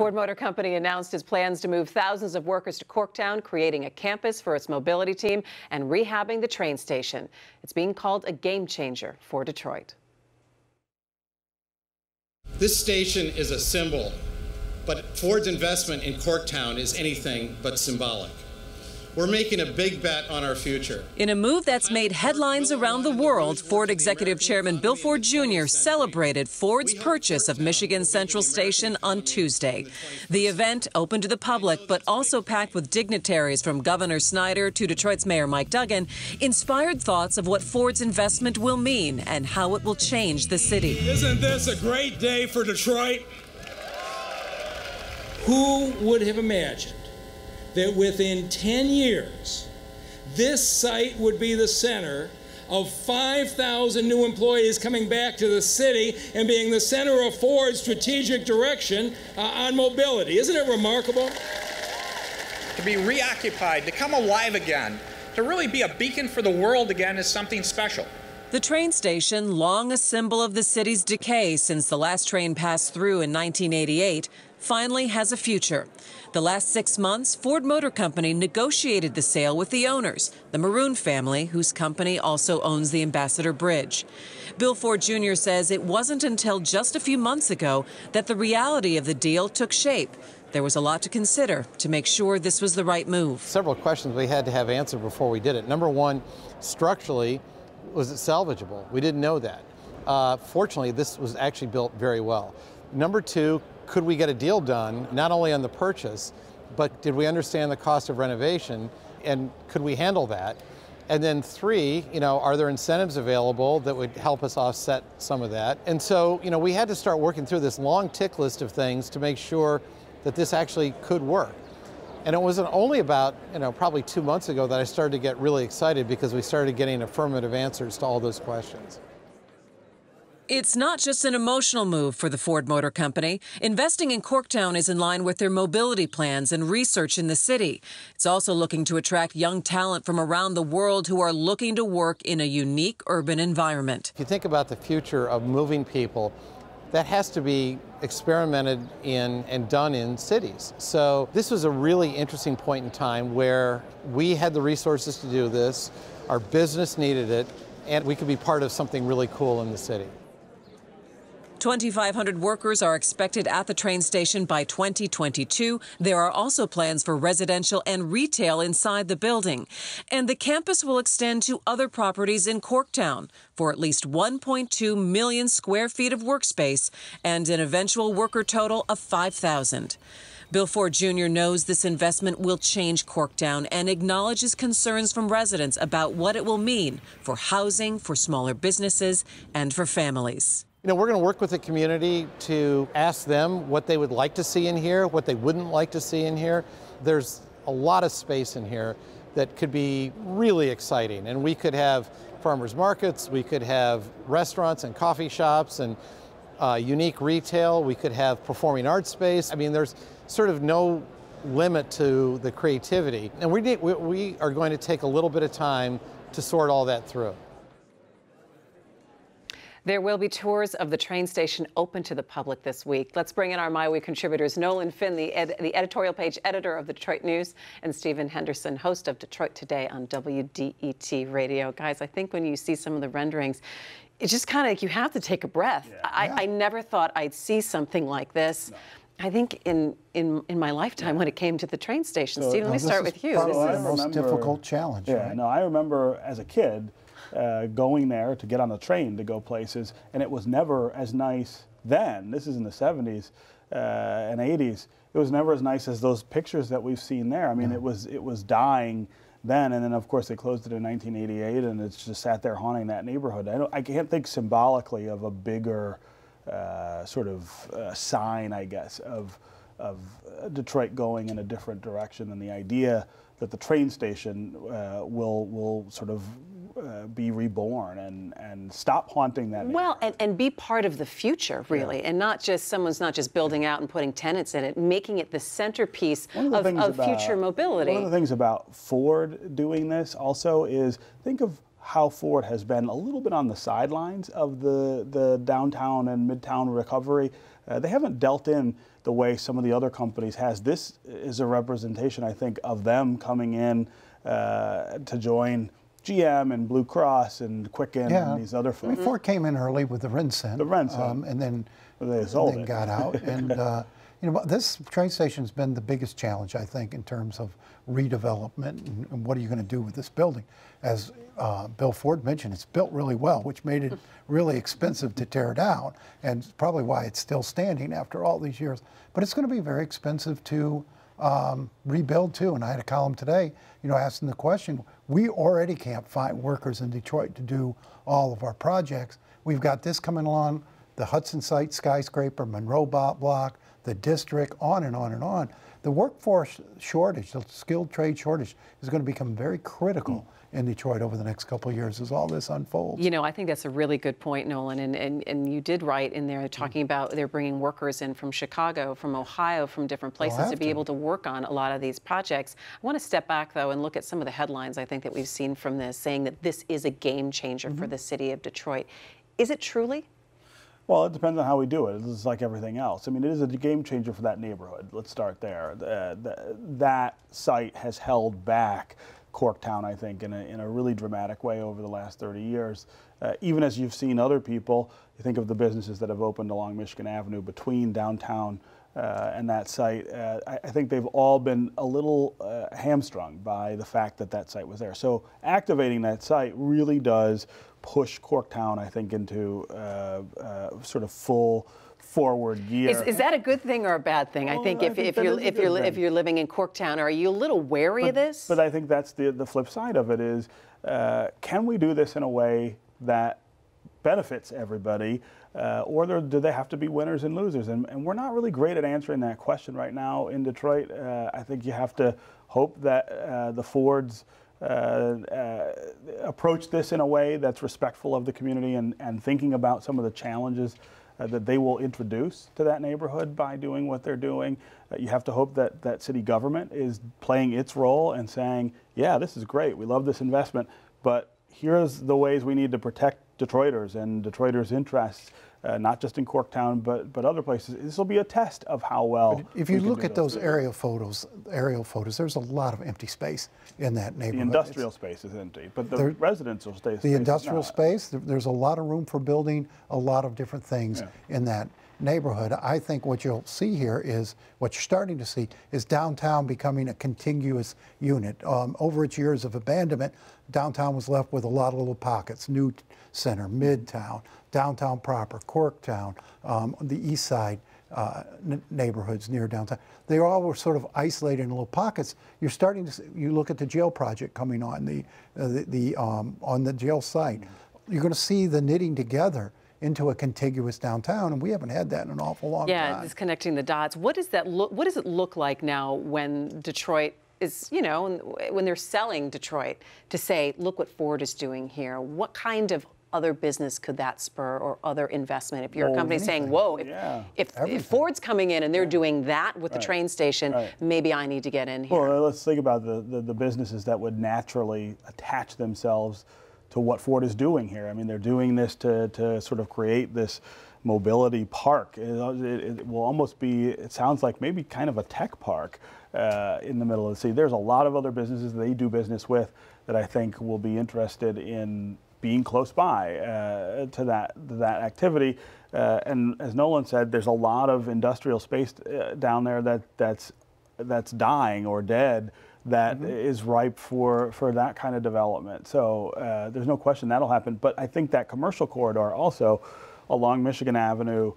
Ford Motor Company announced its plans to move thousands of workers to Corktown, creating a campus for its mobility team and rehabbing the train station. It's being called a game changer for Detroit. This station is a symbol, but Ford's investment in Corktown is anything but symbolic. We're making a big bet on our future. In a move that's made headlines around the world, Ford Executive Chairman Bill Ford Jr. celebrated Ford's purchase of Michigan Central Station on Tuesday. The event, open to the public, but also packed with dignitaries from Governor Snyder to Detroit's Mayor Mike Duggan, inspired thoughts of what Ford's investment will mean and how it will change the city. Isn't this a great day for Detroit? Who would have imagined that within 10 years, this site would be the center of 5,000 new employees coming back to the city and being the center of Ford's strategic direction on mobility. Isn't it remarkable? To be reoccupied, to come alive again, to really be a beacon for the world again is something special. The train station, long a symbol of the city's decay since the last train passed through in 1988, finally has a future. The last 6 months, Ford Motor Company negotiated the sale with the owners, the Maroon family, whose company also owns the Ambassador Bridge. Bill Ford Jr. says it wasn't until just a few months ago that the reality of the deal took shape. There was a lot to consider to make sure this was the right move. Several questions we had to have answered before we did it. Number one, structurally, was it salvageable? We didn't know that. Fortunately, this was actually built very well. Number two, could we get a deal done, not only on the purchase, but did we understand the cost of renovation, and could we handle that? And then three, are there incentives available that would help us offset some of that? And so, we had to start working through this long tick list of things to make sure that this actually could work. And it wasn't only about, probably 2 months ago that I started to get really excited because we started getting affirmative answers to all those questions. It's not just an emotional move for the Ford Motor Company. Investing in Corktown is in line with their mobility plans and research in the city. It's also looking to attract young talent from around the world who are looking to work in a unique urban environment. If you think about the future of moving people, that has to be experimented in and done in cities. So this was a really interesting point in time where we had the resources to do this, our business needed it, and we could be part of something really cool in the city. 2,500 workers are expected at the train station by 2022. There are also plans for residential and retail inside the building. And the campus will extend to other properties in Corktown for at least 1.2 million square feet of workspace and an eventual worker total of 5,000. Bill Ford Jr. knows this investment will change Corktown and acknowledges concerns from residents about what it will mean for housing, for smaller businesses, and for families. We're going to work with the community to ask them what they would like to see in here, what they wouldn't like to see in here. There's a lot of space in here that could be really exciting. And we could have farmers markets, we could have restaurants and coffee shops and unique retail, we could have performing arts space. I mean, there's sort of no limit to the creativity. And we are going to take a little bit of time to sort all that through. There will be tours of the train station open to the public this week. Let's bring in our MiWeek contributors, Nolan Finn, the editorial page editor of the Detroit News, and Stephen Henderson, host of Detroit Today on WDET Radio. Guys, I think when you see some of the renderings, it's just kind of like you have to take a breath. Yeah. I never thought I'd see something like this. No. I think in my lifetime when it came to the train station. Stephen, let me start with you. This is the most difficult challenge. Yeah, right? No, I remember as a kid going there to get on the train to go places, and it was never as nice then. This is in the 70s and 80s. It was never as nice as those pictures that we've seen there. I mean, it was dying then, and then of course they closed it in 1988, and it's just sat there haunting that neighborhood. I can't think symbolically of a bigger sort of sign, I guess, of Detroit going in a different direction than the idea that the train station will sort of be reborn and stop haunting that. Well, and be part of the future, really, and not just someone's not just building out and putting tenants in it, making it the centerpiece of future mobility. One of the things about Ford doing this also is think of how Ford has been a little bit on the sidelines of the downtown and midtown recovery. They haven't dealt in the way some of the other companies has. This is a representation, I think, of them coming in to join GM and Blue Cross and Quicken and these other folks. Ford came in early with the Rensen. And then they sold it. Got out. And you know, this train station's been the biggest challenge, I think, in terms of redevelopment and what are you going to do with this building. As Bill Ford mentioned, it's built really well, which made it really expensive to tear down, and probably why it's still standing after all these years. But it's going to be very expensive to rebuild too. And I had a column today, you know, asking the question, we already can't find workers in Detroit to do all of our projects. We've got this coming along, the Hudson site skyscraper, Monroe block, the district, on and on and on. The workforce shortage, the skilled trade shortage is going to become very critical in Detroit over the next couple of years as all this unfolds. You know, I think that's a really good point, Nolan, and you did write in there talking about they're bringing workers in from Chicago, from Ohio, from different places to be able to work on a lot of these projects. I want to step back, though, and look at some of the headlines I think that we've seen from this, saying that this is a game changer for the city of Detroit. Is it truly? Well, it depends on how we do it. It's like everything else. I mean, it is a game changer for that neighborhood. Let's start there. That site has held back Corktown, I think, in a really dramatic way over the last 30 years. Even as you've seen other people, you think of the businesses that have opened along Michigan Avenue between downtown and that site, I think they've all been a little hamstrung by the fact that that site was there. So activating that site really does push Corktown, I think, into sort of full forward gear. Is that a good thing or a bad thing? I think if you're living in Corktown, are you a little wary of this? But I think that's the flip side of it is, can we do this in a way that benefits everybody, or do they have to be winners and losers? And we're not really great at answering that question right now in Detroit. I think you have to hope that the Fords approach this in a way that's respectful of the community and thinking about some of the challenges that they will introduce to that neighborhood by doing what they're doing. You have to hope that city government is playing its role and saying, yeah, this is great, we love this investment, but here's the ways we need to protect Detroiters and Detroiters' interests, not just in Corktown, but other places. This will be a test of how well. But if you look at those aerial photos, there's a lot of empty space in that neighborhood. The industrial space is empty, but the residential space. The industrial space, there's a lot of room for building a lot of different things in that neighborhood. I think what you'll see here is, what you're starting to see is downtown becoming a contiguous unit. Over its years of abandonment, downtown was left with a lot of little pockets, New Center, Midtown, downtown proper, Corktown, the east side neighborhoods near downtown. They all were sort of isolated in little pockets. You're starting to see, you look at the jail project coming on, on the jail site. You're going to see the knitting together into a contiguous downtown, and we haven't had that in an awful long time. Yeah, it's connecting the dots. What does that look? What does it look like now when Detroit is, you know, when they're selling Detroit, to say, look what Ford is doing here? What kind of other business could that spur, or other investment? If you're a company saying, whoa, if Ford's coming in and they're doing that with the train station, maybe I need to get in here. Well, let's think about the businesses that would naturally attach themselves to what Ford is doing here. I mean, they're doing this to sort of create this mobility park. It will almost be, it sounds like maybe kind of a tech park in the middle of the city. There's a lot of other businesses they do business with that I think will be interested in being close by to that activity. And as Nolan said, there's a lot of industrial space down there that's dying or dead, that is ripe for that kind of development. So there's no question that'll happen. But I think that commercial corridor also along Michigan Avenue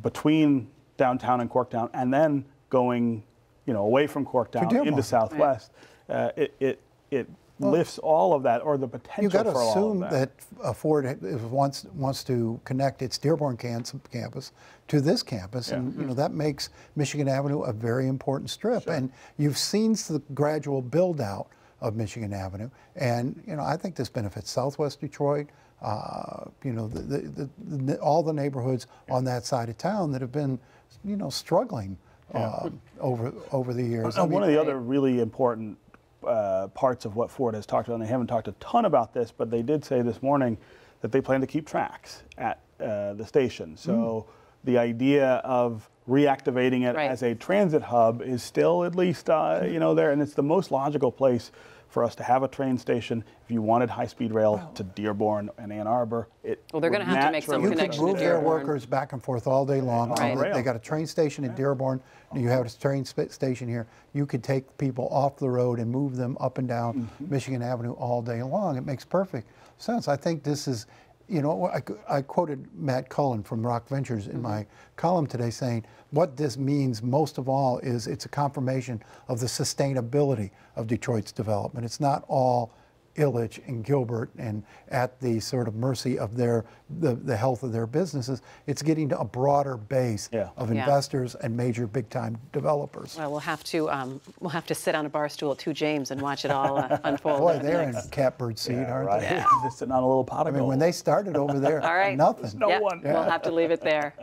between downtown and Corktown, and then going, you know, away from Corktown into Southwest, it lifts all of that, or the potential for all of that. You've got to assume that Ford wants to connect its Dearborn campus to this campus, and you know, that makes Michigan Avenue a very important strip. Sure. And you've seen the gradual build out of Michigan Avenue, and you know, I think this benefits Southwest Detroit. You know, all the neighborhoods on that side of town that have been, you know, struggling over the years. One of the other really important parts of what Ford has talked about, and they haven't talked a ton about this, but they did say this morning that they plan to keep tracks at the station. So the idea of reactivating it Right. as a transit hub is still at least, there, and it's the most logical place for us to have a train station. If you wanted high-speed rail to Dearborn and Ann Arbor, well, they're going to have to make some You connection could to move their Dearborn. workers back and forth all day long. Right. They got a train station in Dearborn. You have a train station here. You could take people off the road and move them up and down Michigan Avenue all day long. It makes perfect sense. I think this is, I quoted Matt Cullen from Rock Ventures in my column today saying, what this means most of all is it's a confirmation of the sustainability of Detroit's development. It's not all Illich and Gilbert and at the sort of mercy of the health of their businesses. It's getting to a broader base of investors and major big-time developers. Well, we'll have to sit on a bar stool at 2 James and watch it all unfold. Boy, they're in catbird seat, aren't they? Just sitting on a little pot of gold. When they started over there, All right. nothing. No one. We'll have to leave it there.